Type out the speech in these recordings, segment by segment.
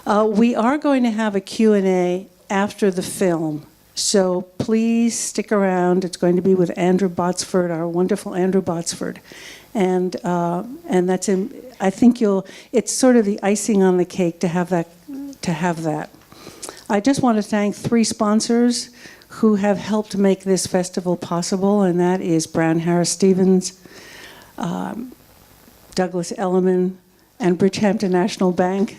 We are going to have a Q&A after the film, so please stick around. It's going to be with Andrew Botsford, our wonderful Andrew Botsford, and that's in. I think it's sort of the icing on the cake to have that. I just want to thank 3 sponsors who have helped make this festival possible, and that is Brown Harris Stevens, Douglas Elliman, and Bridgehampton National Bank.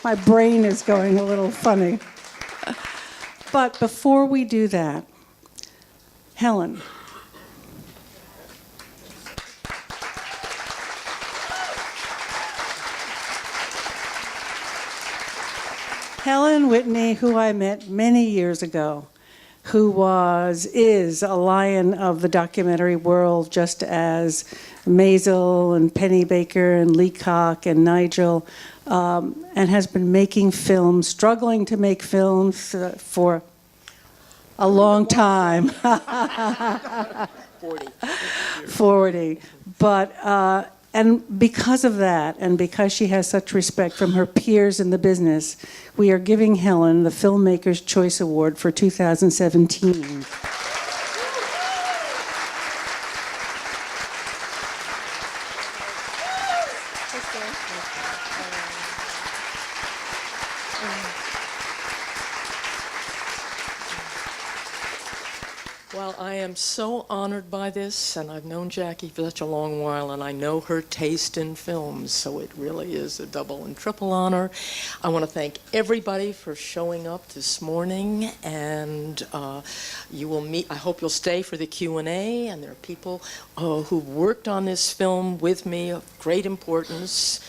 My brain is going a little funny. But before we do that, Helen. Helen Whitney, who I met many years ago, who is a lion of the documentary world, just as Maisel and Penny Baker and Leacock and Nigel, and has been making films, struggling to make films for a long time. 40. But, and because of that, and because she has such respect from her peers in the business, we are giving Helen the Filmmaker's Choice Award for 2017. Well, I am so honored by this, and I've known Jackie for such a long while, and I know her taste in films, so it really is a double and triple honor. I want to thank everybody for showing up this morning, and you will meet, I hope you'll stay for the Q&A, and there are people who've worked on this film with me of great importance,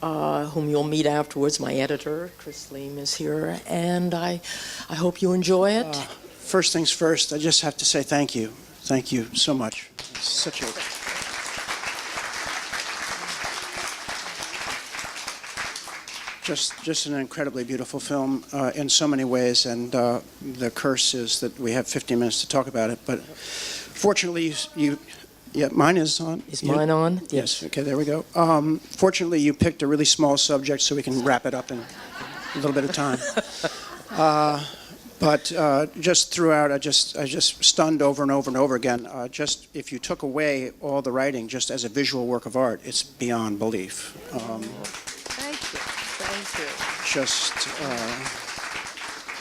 whom you'll meet afterwards. My editor, Chris Leem, is here, and I hope you enjoy it. First things first, I just have to say thank you. Thank you so much. It's such a... Just an incredibly beautiful film in so many ways, and the curse is that we have 15 minutes to talk about it, but fortunately yeah, mine is on. Is mine on? Yes, okay, there we go. Fortunately, you picked a really small subject so we can wrap it up in a little bit of time. But just throughout, I just stunned over and over and over again. Just if you took away all the writing, just as a visual work of art, it's beyond belief. Thank you.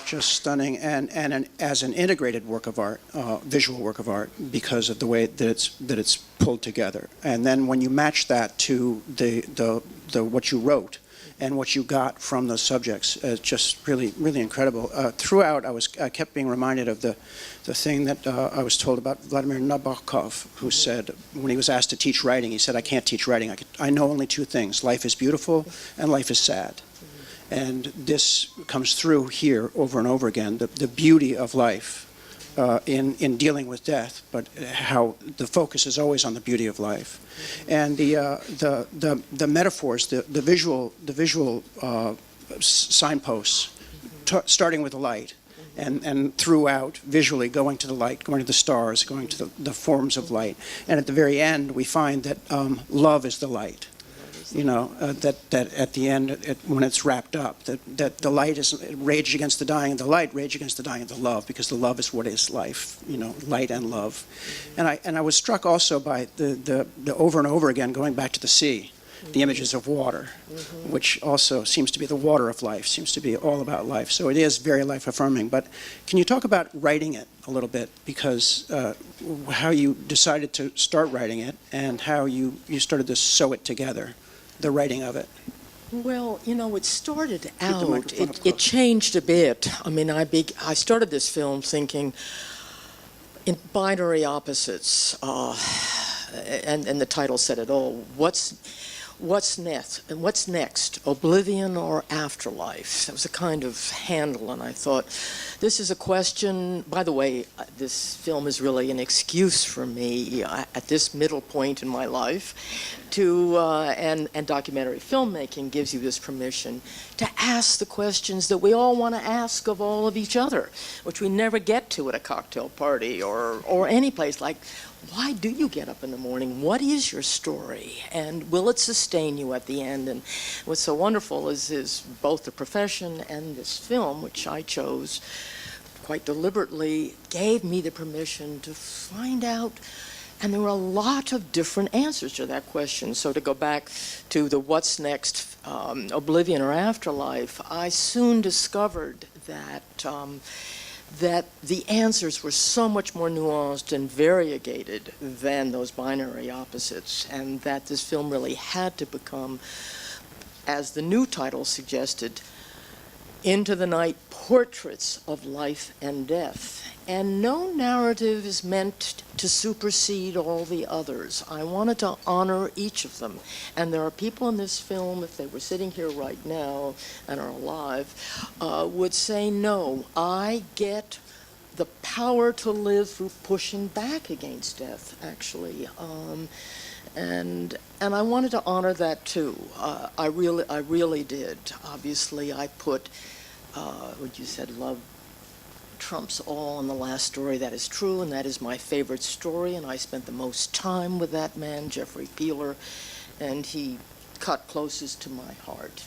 Just stunning, and as an integrated work of art, visual work of art, because of the way that it's pulled together. And then when you match that to the what you wrote, and what you got from those subjects, just really, really incredible. Throughout, I kept being reminded of the thing that I was told about Vladimir Nabokov, who said, when he was asked to teach writing, he said, I can't teach writing. I know only 2 things. Life is beautiful, and life is sad. And this comes through here over and over again, the beauty of life in dealing with death, but how the focus is always on the beauty of life. And the metaphors, the visual signposts, starting with the light, and throughout, visually going to the light, going to the stars, going to the forms of light. And at the very end, we find that love is the light. You know, that at the end, when it's wrapped up, that the light is rage against the dying, and the light rage against the dying of the love, because the love is what is life, you know, light and love. And I was struck also by the over and over again going back to the sea, the images of water, which also seems to be the water of life, seems to be all about life. So it is very life affirming. But can you talk about writing it a little bit, because how you decided to start writing it and how you started to sew it together? The writing of it? Well, you know, it started out, it changed a bit. I mean, I started this film thinking in binary opposites, and the title said it all. What's next? Oblivion or afterlife? That was a kind of handle, and I thought, this is a question. By the way, this film is really an excuse for me at this middle point in my life and documentary filmmaking gives you this permission to ask the questions that we all want to ask of all of each other, which we never get to at a cocktail party or any place. Like, why do you get up in the morning? What is your story? And will it sustain you at the end? And what's so wonderful is both the profession and this film, which I chose quite deliberately, gave me the permission to find out. And there were a lot of different answers to that question. So to go back to the what's next, Oblivion or Afterlife, I soon discovered that that the answers were so much more nuanced and variegated than those binary opposites, and that this film really had to become, as the new title suggested, Into the Night, Portraits of Life and Death. And no narrative is meant to supersede all the others. I wanted to honor each of them. And there are people in this film, if they were sitting here right now and are alive, would say, no, I get the power to live through pushing back against death, actually. And I wanted to honor that too. I really did. Obviously, I put what you said, love trumps all in the last story. That is true, and that is my favorite story, and I spent the most time with that man, Jeffrey Peeler, and he cut closest to my heart.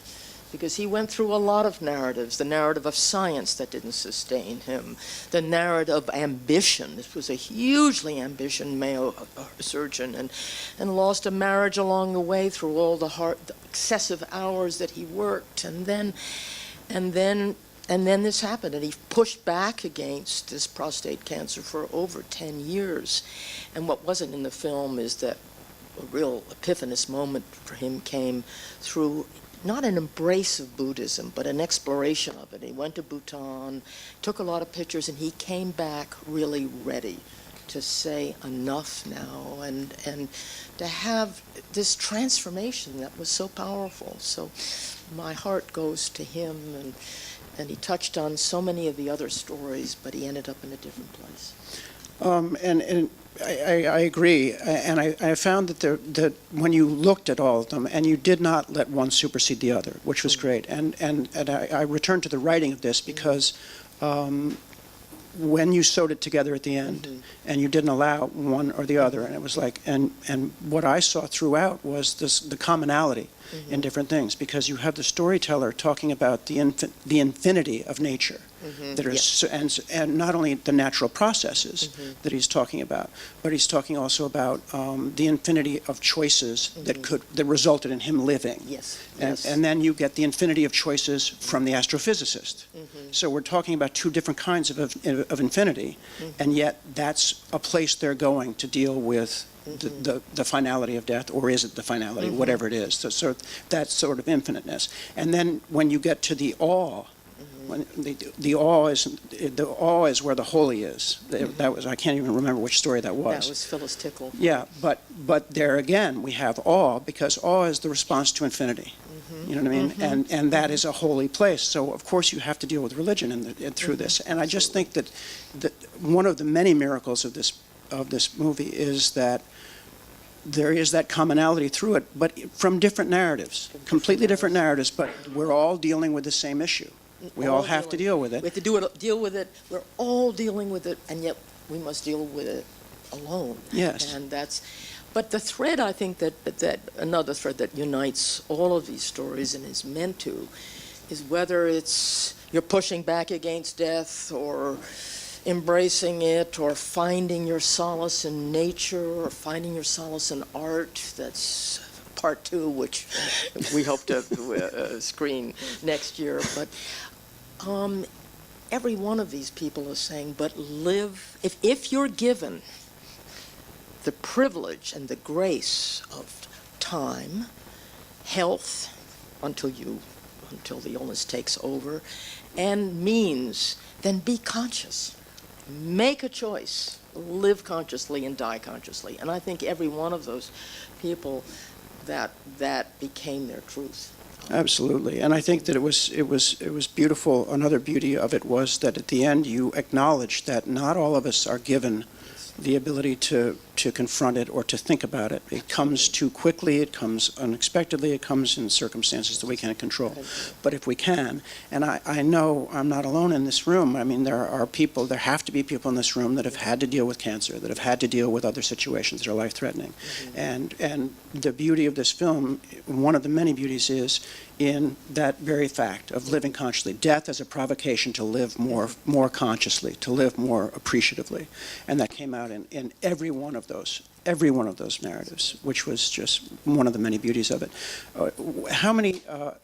Because he went through a lot of narratives, the narrative of science that didn't sustain him, the narrative of ambition. This was a hugely ambitious Mayo surgeon, and lost a marriage along the way through all the excessive hours that he worked. And then this happened, and he pushed back against this prostate cancer for over 10 years. And what wasn't in the film is that a real epiphanous moment for him came through not an embrace of Buddhism, but an exploration of it. He went to Bhutan, took a lot of pictures, and he came back really ready to say enough now, and to have this transformation that was so powerful. So my heart goes to him, and he touched on so many of the other stories, but he ended up in a different place. And I agree, and I found that when you looked at all of them, and you did not let one supersede the other, which was great. And I returned to the writing of this because when you sewed it together at the end, and you didn't allow one or the other, and it was like, and what I saw throughout was the commonality in different things, because you have the storyteller talking about the infinity of nature, that are, and not only the natural processes that he's talking about, but he's talking also about the infinity of choices that resulted in him living. And then you get the infinity of choices from the astrophysicist. So we're talking about two different kinds of infinity, and yet that's a place they're going to deal with the finality of death, or is it the finality, whatever it is. So that sort of infiniteness. And then when you get to the awe, when the awe is where the holy is. That was, I can't even remember which story that was. That was Phyllis Tickle. Yeah, but there again we have awe, because awe is the response to infinity. You know what I mean? And that is a holy place. So of course you have to deal with religion through this. And I just think that one of the many miracles of this movie is that there is that commonality through it, but from different narratives, completely different narratives, but we're all dealing with the same issue. We all have to deal with it. We have to deal with it. We're all dealing with it, and yet we must deal with it alone. Yes. And but the thread, I think, that another thread that unites all of these stories and is meant to, is whether it's you're pushing back against death, or embracing it, or finding your solace in nature, or finding your solace in art. That's part 2, which we hope to screen next year. But every one of these people is saying, but live, if you're given the privilege and the grace of time, health, until the illness takes over, and means, then be conscious. Make a choice. Live consciously and die consciously. And I think every one of those people, that became their truth. Absolutely, and I think that it was beautiful. Another beauty of it was that at the end you acknowledged that not all of us are given the ability to confront it or to think about it. It comes too quickly, it comes unexpectedly, it comes in circumstances that we can't control. But if we can, and I know I'm not alone in this room. I mean, there have to be people in this room that have had to deal with cancer, that have had to deal with other situations that are life-threatening. And the beauty of this film, one of the many beauties, is in that very fact of living consciously. Death as a provocation to live more consciously, to live more appreciatively. And that came out in every one of those narratives, which was just one of the many beauties of it.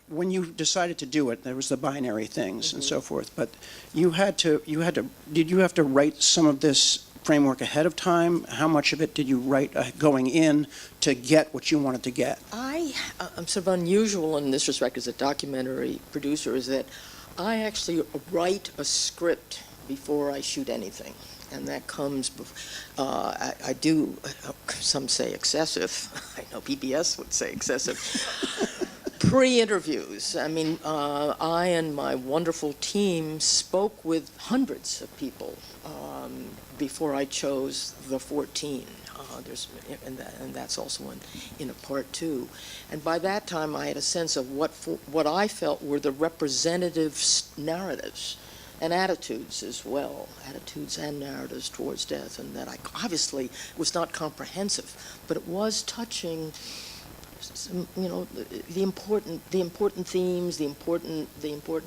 When you decided to do it, there was the binary things and so forth, but did you have to write some of this framework ahead of time? How much of it did you write going in to get what you wanted to get? I'm sort of unusual in this respect as a documentary producer, is that I actually write a script before I shoot anything. And that comes, I do, some say excessive, I know PBS would say excessive, pre-interviews. I mean, I and my wonderful team spoke with hundreds of people before I chose the 14. And that's also in a part 2. And by that time, I had a sense of what I felt were the representative narratives and attitudes as well, attitudes and narratives towards death, and that I obviously was not comprehensive, but it was touching, the important themes, the important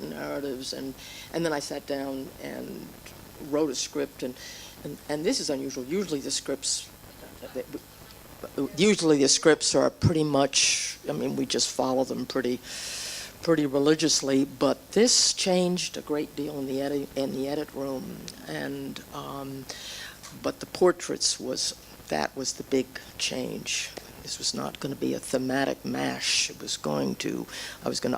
narratives, and then I sat down and wrote a script, and this is unusual. Usually the scripts are pretty much, I mean, we just follow them pretty religiously, but this changed a great deal in the edit room, and but the portraits was the big change. This was not going to be a thematic mash. I was going to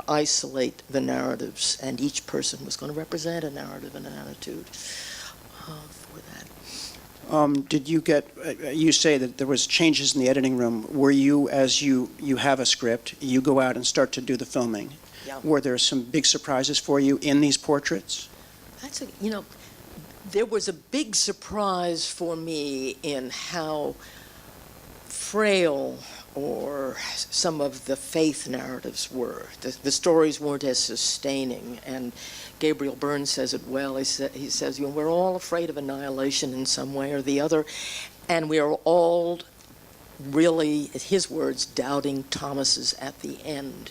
isolate the narratives, and each person was going to represent a narrative and an attitude for that. Did you get, you say that there was changes in the editing room. Were you, as you have a script, you go out and start to do the filming? Yeah. Were there some big surprises for you in these portraits? There was a big surprise for me in how frail or some of the faith narratives were. The stories weren't as sustaining, and Gabriel Byrne says it well. He says, we're all afraid of annihilation in some way or the other, and we are all really, his words, doubting Thomas's at the end.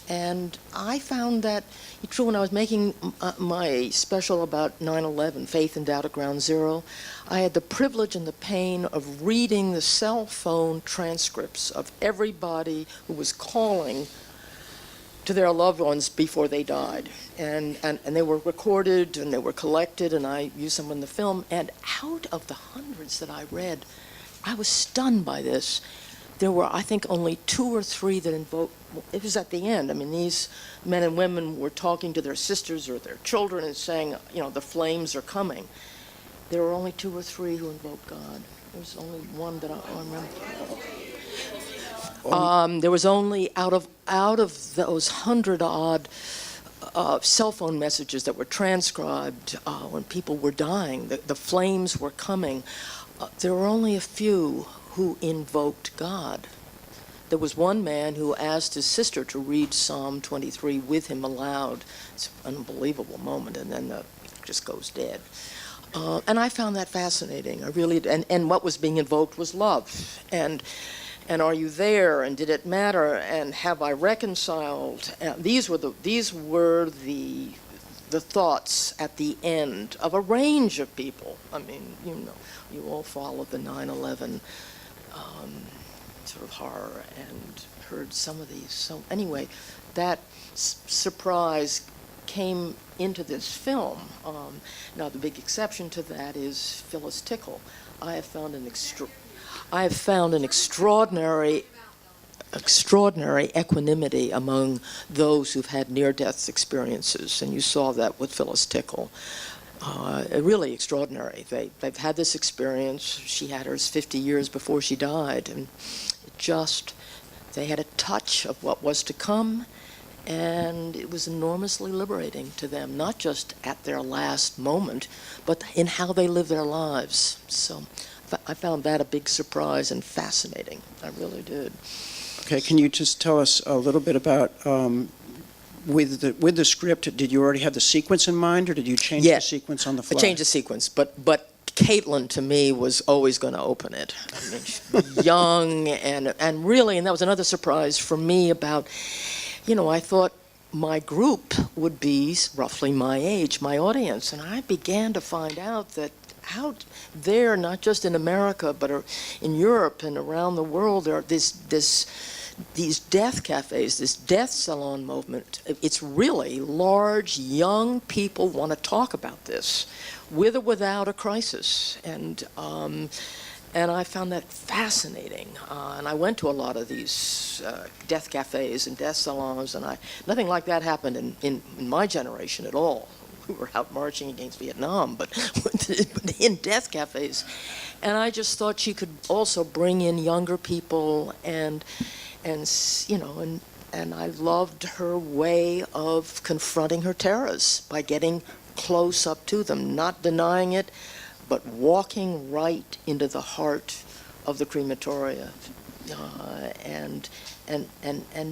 And I found that true when I was making my special about 9/11, Faith and Doubt at Ground Zero. I had the privilege and the pain of reading the cell phone transcripts of everybody who was calling to their loved ones before they died. And they were recorded and they were collected, and I used them in the film. And out of the hundreds that I read, I was stunned by this. There were, I think, only 2 or 3 that invoked. It was at the end. I mean, these men and women were talking to their sisters or their children and saying, the flames are coming. There were only 2 or 3 who invoked God. There was only one that I remember. There was only out of those 100-odd cell phone messages that were transcribed when people were dying, the flames were coming. There were only a few who invoked God. There was one man who asked his sister to read Psalm 23 with him aloud. It's an unbelievable moment, and then he just goes dead. And I found that fascinating. I really did. And what was being invoked was love. And are you there? And did it matter? And have I reconciled? These were the thoughts at the end of a range of people. I mean, you all followed the 9/11 sort of horror and heard some of these. So anyway, that surprise came into this film. Now the big exception to that is Phyllis Tickle. I have found an extraordinary equanimity among those who've had near-death experiences, and you saw that with Phyllis Tickle. Really extraordinary. They've had this experience. She had hers 50 years before she died, and they had a touch of what was to come, And it was enormously liberating to them, not just at their last moment, but in how they live their lives. So I found that a big surprise and fascinating. I really did. Okay, can you just tell us a little bit about, with the script, did you already have the sequence in mind, or did you change the sequence on the fly? I changed the sequence, but Caitlin, to me, was always going to open it. I mean, she's young, and really, and that was another surprise for me about, I thought my group would be roughly my age, my audience, and I began to find out that out there, not just in America, but in Europe and around the world, there are these death cafes, this death salon movement. It's really large, young people want to talk about this, with or without a crisis, and I found that fascinating. And I went to a lot of these death cafes and death salons, and nothing like that happened in my generation at all. We were out marching against Vietnam, but in death cafes. And I just thought she could also bring in younger people, and I loved her way of confronting her terrors by getting close up to them, not denying it, but walking right into the heart of the crematoria, and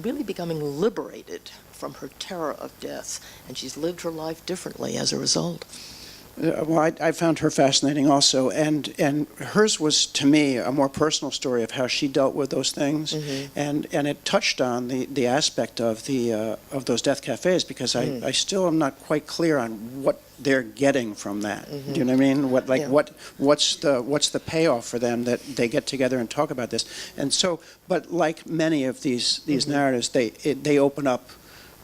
really becoming liberated from her terror of death. And she's lived her life differently as a result. Well, I found her fascinating also, and hers was, to me, a more personal story of how she dealt with those things, and it touched on the aspect of those death cafes, because I still am not quite clear on what they're getting from that. Do you know what I mean? What's the payoff for them that they get together and talk about this? And so, but like many of these narratives, they open up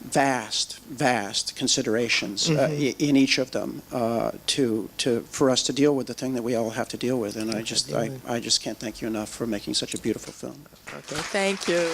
vast considerations in each of them for us to deal with the thing that we all have to deal with. And I just can't thank you enough for making such a beautiful film. Okay, thank you.